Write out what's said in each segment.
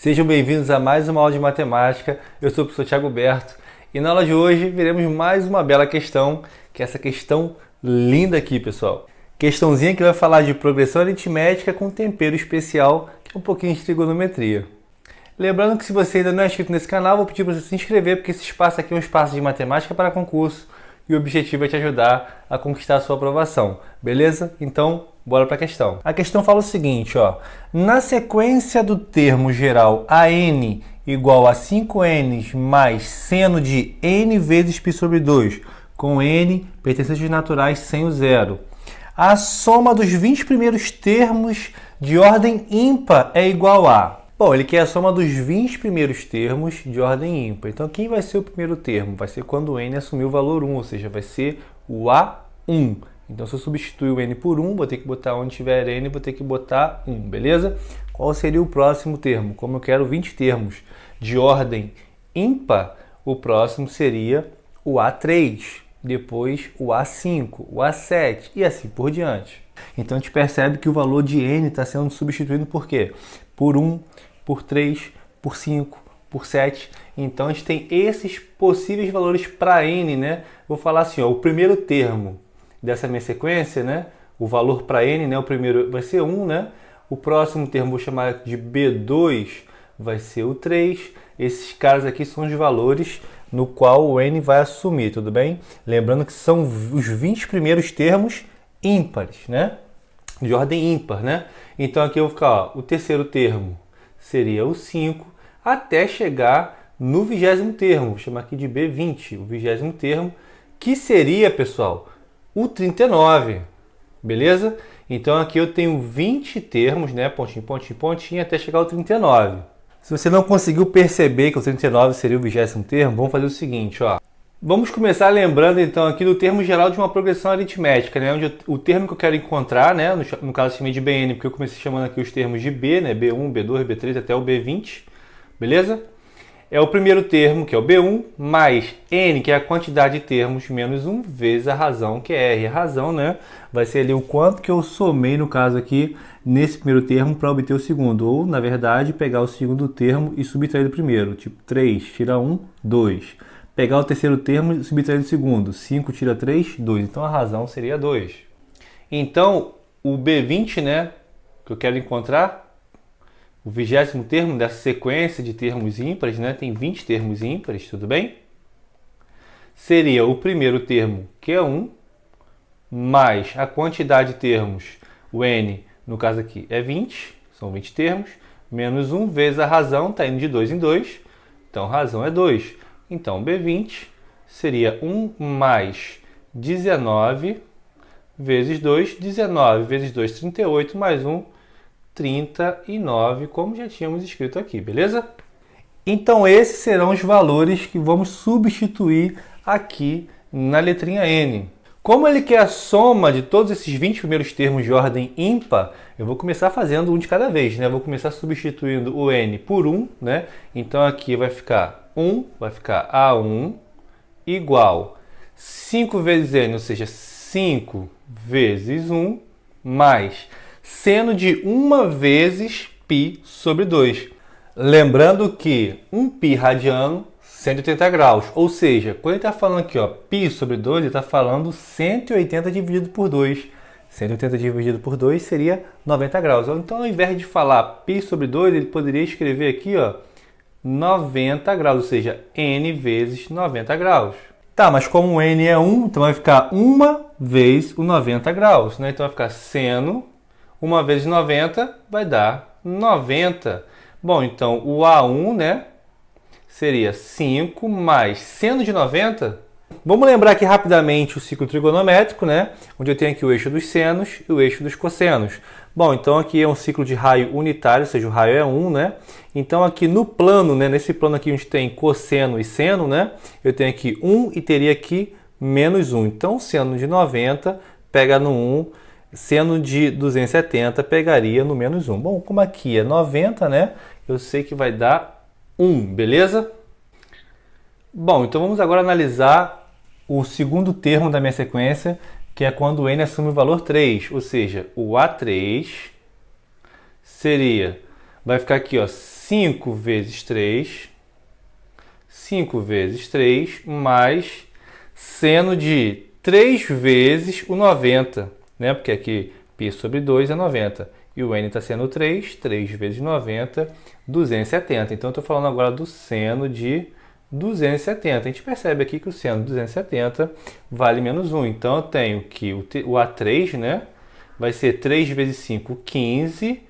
Sejam bem-vindos a mais uma aula de matemática. Eu sou o professor Thiago Berto e na aula de hoje veremos mais uma bela questão, que é essa questão linda aqui, pessoal. Questãozinha que vai falar de progressão aritmética com tempero especial, que é um pouquinho de trigonometria. Lembrando que se você ainda não é inscrito nesse canal, vou pedir para você se inscrever, porque esse espaço aqui é um espaço de matemática para concurso e o objetivo é te ajudar a conquistar a sua aprovação, beleza? Então, bora para a questão. A questão fala o seguinte, ó. Na sequência do termo geral AN igual a 5n mais seno de n vezes π sobre 2, com n pertencentes naturais sem o zero, a soma dos 20 primeiros termos de ordem ímpar é igual a... Bom, ele quer a soma dos 20 primeiros termos de ordem ímpar. Então, quem vai ser o primeiro termo? Vai ser quando o n assumir o valor 1, ou seja, vai ser o A1. Então, se eu substituir o n por 1, vou ter que botar onde tiver n, vou ter que botar 1, beleza? Qual seria o próximo termo? Como eu quero 20 termos de ordem ímpar, o próximo seria o A3, depois o A5, o A7 e assim por diante. Então, a gente percebe que o valor de n está sendo substituído por quê? Por 1, por 3, por 5, por 7. Então, a gente tem esses possíveis valores para n, né? Vou falar assim, ó, o primeiro termo dessa minha sequência, né? O valor para n, né? O primeiro vai ser 1, né? O próximo termo vou chamar de B2, vai ser o 3. Esses caras aqui são os valores no qual o n vai assumir, tudo bem? Lembrando que são os 20 primeiros termos ímpares, né? De ordem ímpar, né? Então aqui eu vou ficar, ó, o terceiro termo seria o 5, até chegar no 20º termo, vou chamar aqui de B20, o 20º termo, que seria, pessoal, o 39, beleza? Então aqui eu tenho 20 termos, né? Pontinho, pontinho, pontinho, até chegar ao 39. Se você não conseguiu perceber que o 39 seria o 20º termo, vamos fazer o seguinte, ó. Vamos começar lembrando então aqui do termo geral de uma progressão aritmética, né? Onde o termo que eu quero encontrar, né? No caso eu chamei de Bn, porque eu comecei chamando aqui os termos de B, né? B1, B2, B3 até o B20, beleza? É o primeiro termo, que é o B1, mais n, que é a quantidade de termos, menos 1, vezes a razão, que é R. A razão, né? Vai ser ali o quanto que eu somei, no caso aqui, nesse primeiro termo para obter o segundo. Ou, na verdade, pegar o segundo termo e subtrair do primeiro. Tipo, 3 tira 1, 2. Pegar o terceiro termo e subtrair do segundo. 5 tira 3, 2. Então, a razão seria 2. Então, o B20, né, que eu quero encontrar, o 20º termo dessa sequência de termos ímpares, né, tem 20 termos ímpares, tudo bem? Seria o primeiro termo, que é 1, mais a quantidade de termos, o n, no caso aqui, é 20, são 20 termos, menos 1 vezes a razão, está indo de 2 em 2, então a razão é 2. Então, B20 seria 1 mais 19 vezes 2, 19 vezes 2, 38, mais 1, 39, como já tínhamos escrito aqui, beleza? Então, esses serão os valores que vamos substituir aqui na letrinha N. Como ele quer a soma de todos esses 20 primeiros termos de ordem ímpar, eu vou começar fazendo um de cada vez, né? Eu vou começar substituindo o N por 1, né? Então, aqui vai ficar 1, vai ficar A1 igual 5 vezes N, ou seja, 5 vezes 1, mais seno de 1 vezes π sobre 2. Lembrando que 1π radiano, 180 graus. Ou seja, quando ele está falando aqui, ó, π sobre 2, ele está falando 180 dividido por 2. 180 dividido por 2 seria 90 graus. Então, ao invés de falar π sobre 2, ele poderia escrever aqui, ó, 90 graus, ou seja, n vezes 90 graus. Tá, mas como o n é 1, então vai ficar 1 vezes o 90 graus, né? Então vai ficar seno, 1 vezes 90 vai dar 90. Bom, então o A1, né, seria 5 mais seno de 90. Vamos lembrar aqui rapidamente o ciclo trigonométrico, né? Onde eu tenho aqui o eixo dos senos e o eixo dos cossenos. Bom, então aqui é um ciclo de raio unitário, ou seja, o raio é 1, né? Então aqui no plano, né, nesse plano aqui onde tem cosseno e seno, né? Eu tenho aqui 1 e teria aqui menos 1. Então, seno de 90 pega no 1, seno de 270 pegaria no menos 1. Bom, como aqui é 90, né? Eu sei que vai dar 1, beleza? Bom, então vamos agora analisar o segundo termo da minha sequência, que é quando o n assume o valor 3, ou seja, o A3 seria, vai ficar aqui, ó, 5 vezes 3, 5 vezes 3, mais seno de 3 vezes o 90, né? Porque aqui π sobre 2 é 90. E o n está sendo 3, 3 vezes 90, 270. Então, eu estou falando agora do seno de 270. A gente percebe aqui que o seno de 270 vale menos 1. Então, eu tenho que o A3, né, vai ser 3 vezes 5, 15,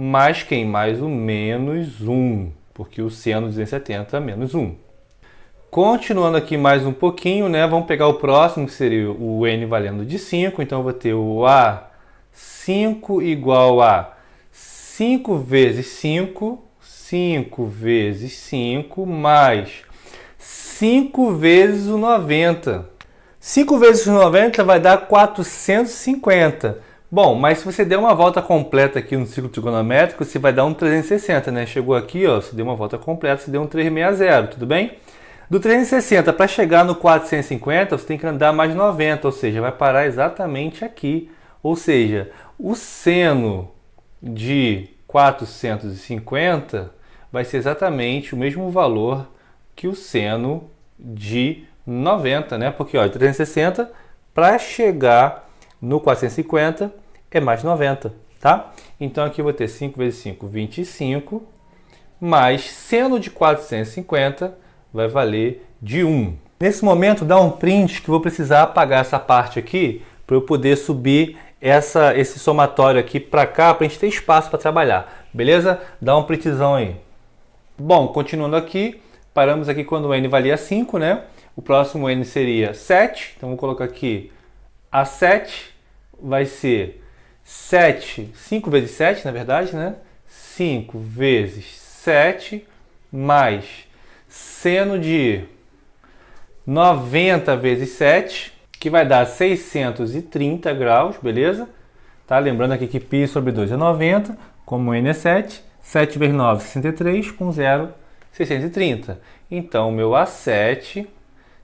mais quem? Mais o menos 1, porque o seno de 270 é menos 1. Continuando aqui mais um pouquinho, né, vamos pegar o próximo, que seria o n valendo de 5. Então, eu vou ter o A5 igual a 5 vezes 5, 5 vezes 5, mais 5 vezes o 90. 5 vezes o 90 vai dar 450. Bom, mas se você der uma volta completa aqui no ciclo trigonométrico, você vai dar um 360, né? Chegou aqui, ó, você deu uma volta completa, você deu um 360, tudo bem? Do 360 para chegar no 450, você tem que andar mais 90, ou seja, vai parar exatamente aqui. Ou seja, o seno de 450 vai ser exatamente o mesmo valor que o seno de 90, né? Porque, ó, 360 para chegar no 450 é mais 90, tá? Então, aqui eu vou ter 5 vezes 5, 25, mais seno de 450 vai valer de 1. Nesse momento, dá um print que eu vou precisar apagar essa parte aqui para eu poder subir esse somatório aqui para cá, para a gente ter espaço para trabalhar, beleza? Dá um printzão aí. Bom, continuando aqui, paramos aqui quando o n valia 5, né? O próximo n seria 7, então vou colocar aqui A7, vai ser 7, 5 vezes 7, na verdade, né? 5 vezes 7, mais seno de 90 vezes 7, que vai dar 630 graus, beleza? Tá? Lembrando aqui que π sobre 2 é 90, como n é 7, 7 vezes 9, 63, com 0, 630. Então, o meu A7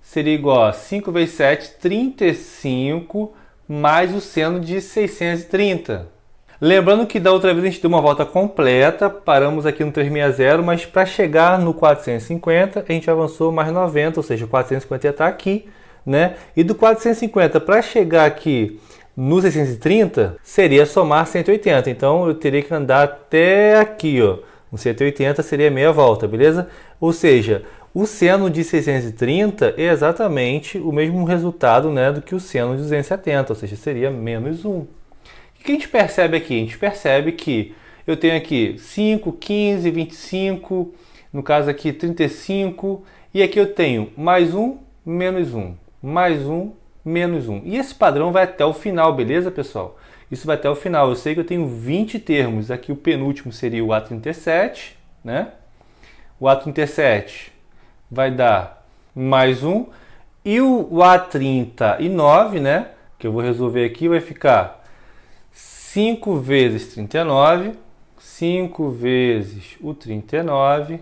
seria igual a 5 vezes 7, 35, mais o seno de 630. Lembrando que da outra vez a gente deu uma volta completa, paramos aqui no 360, mas para chegar no 450 a gente avançou mais 90, ou seja, o 450 está aqui, né? E do 450 para chegar aqui no 630 seria somar 180, então eu teria que andar até aqui, ó. No 180 seria meia volta, beleza? Ou seja, o seno de 630 é exatamente o mesmo resultado, né, do que o seno de 270, ou seja, seria menos 1. O que a gente percebe aqui? A gente percebe que eu tenho aqui 5, 15, 25, no caso aqui 35, e aqui eu tenho mais 1, menos 1, mais 1, menos 1. E esse padrão vai até o final, beleza, pessoal? Isso vai até o final. Eu sei que eu tenho 20 termos. Aqui o penúltimo seria o A37, né? O A37 vai dar mais 1. E o A39, né? Que eu vou resolver aqui, vai ficar 5 vezes 39, 5 vezes o 39,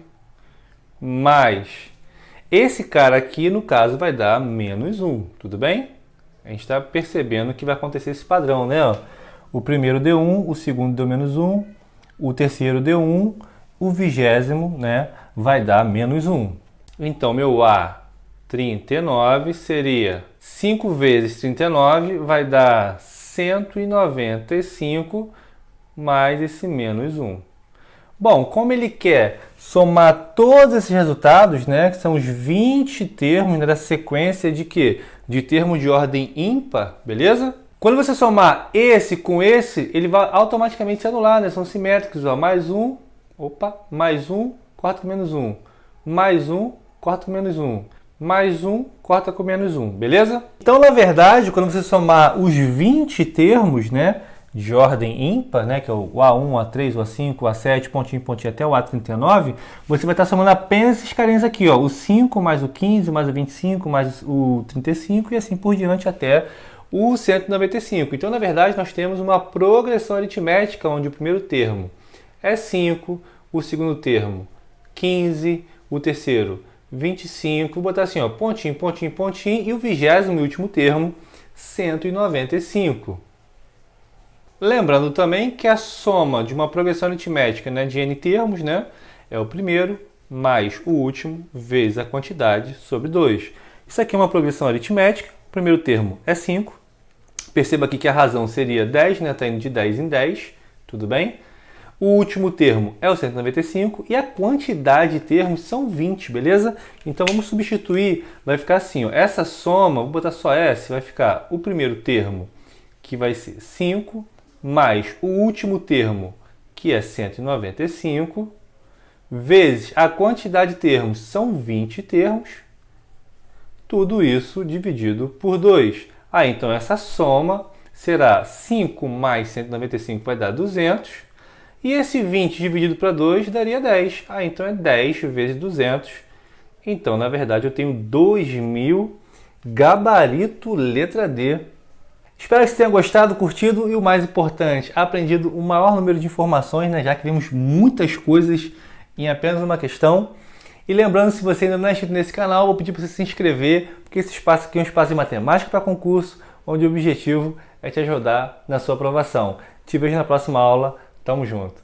mais esse cara aqui, no caso, vai dar menos 1, tudo bem? A gente está percebendo que vai acontecer esse padrão, né? O primeiro deu 1, o segundo deu menos 1, o terceiro deu 1, o 20º, né, vai dar menos 1. Então, meu A39 seria 5 vezes 39, vai dar 195, mais esse menos 1. Bom, como ele quer somar todos esses resultados, né, que são os 20 termos, né, da sequência de quê? De termos de ordem ímpar, beleza? Quando você somar esse com esse, ele vai automaticamente se anular, né? São simétricos, ó. Mais 1, mais 1, corta com menos 1. Mais 1, corta com menos 1. Mais 1, corta com menos 1, beleza? Então, na verdade, quando você somar os 20 termos, né, de ordem ímpar, né, que é o A1, o A3, o A5, o A7, pontinho, pontinho, até o A39, você vai estar somando apenas esses carinhas aqui, ó, o 5 mais o 15, mais o 25, mais o 35 e assim por diante até o 195. Então, na verdade, nós temos uma progressão aritmética onde o primeiro termo é 5, o segundo termo 15, o terceiro 25, vou botar assim, ó, pontinho, pontinho, pontinho, e o 20º e último termo 195. Lembrando também que a soma de uma progressão aritmética, né, de n termos, né, é o primeiro mais o último vezes a quantidade sobre 2. Isso aqui é uma progressão aritmética. O primeiro termo é 5. Perceba aqui que a razão seria 10, né? Está indo de 10 em 10, tudo bem? O último termo é o 195 e a quantidade de termos são 20, beleza? Então vamos substituir, vai ficar assim, ó, essa soma, vou botar só S, vai ficar o primeiro termo, que vai ser 5, mais o último termo, que é 195, vezes a quantidade de termos, são 20 termos, tudo isso dividido por 2. Então essa soma será 5 mais 195 vai dar 200, e esse 20 dividido para 2 daria 10. Então é 10 vezes 200. Então, na verdade, eu tenho 2.000, gabarito letra D. Espero que você tenha gostado, curtido e, o mais importante, aprendido o maior número de informações, né? Já que vimos muitas coisas em apenas uma questão. E lembrando, se você ainda não é inscrito nesse canal, vou pedir para você se inscrever, porque esse espaço aqui é um espaço de matemática para concurso, onde o objetivo é te ajudar na sua aprovação. Te vejo na próxima aula. Tamo junto!